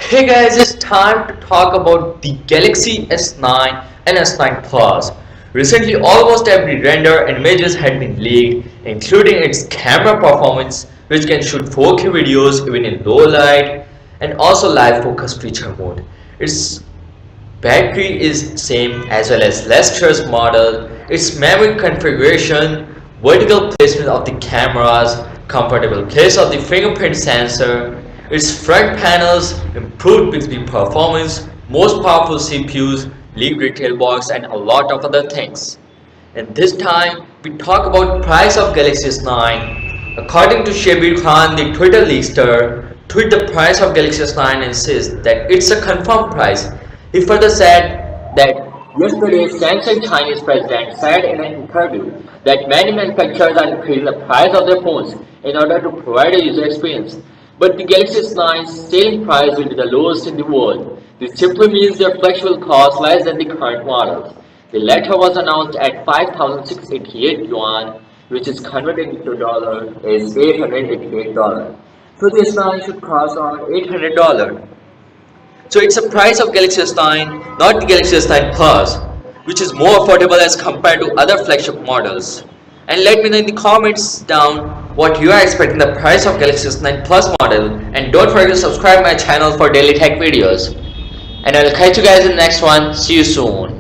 Hey guys, it's time to talk about the Galaxy S9 and S9 Plus. Recently, almost every render and images had been leaked, including its camera performance, which can shoot 4K videos even in low light, and also live focus feature mode. Its battery is same as well as less stress model. Its memory configuration, vertical placement of the cameras, comfortable place of the fingerprint sensor, its front panels, improved Bixby performance, most powerful CPUs, leaked retail box, and a lot of other things. And this time, we talk about price of Galaxy S9. According to Shabir Khan, the Twitter leakster, tweet the price of Galaxy S9 and says that it's a confirmed price. He further said that yesterday Samsung Chinese president said in an interview that many manufacturers are increasing the price of their phones in order to provide a user experience. But the Galaxy S9's selling price will be the lowest in the world. This simply means their flagship will cost less than the current models. The latter was announced at 5,688 yuan, which is converted into dollar is $888. So the S9 should cost around $800. So it's a price of Galaxy S9, not the Galaxy S9 Plus, which is more affordable as compared to other flagship models. And let me know in the comments down what you are expecting the price of Galaxy S9 Plus model, and don't forget to subscribe my channel for daily tech videos. And I'll catch you guys in the next one. See you soon.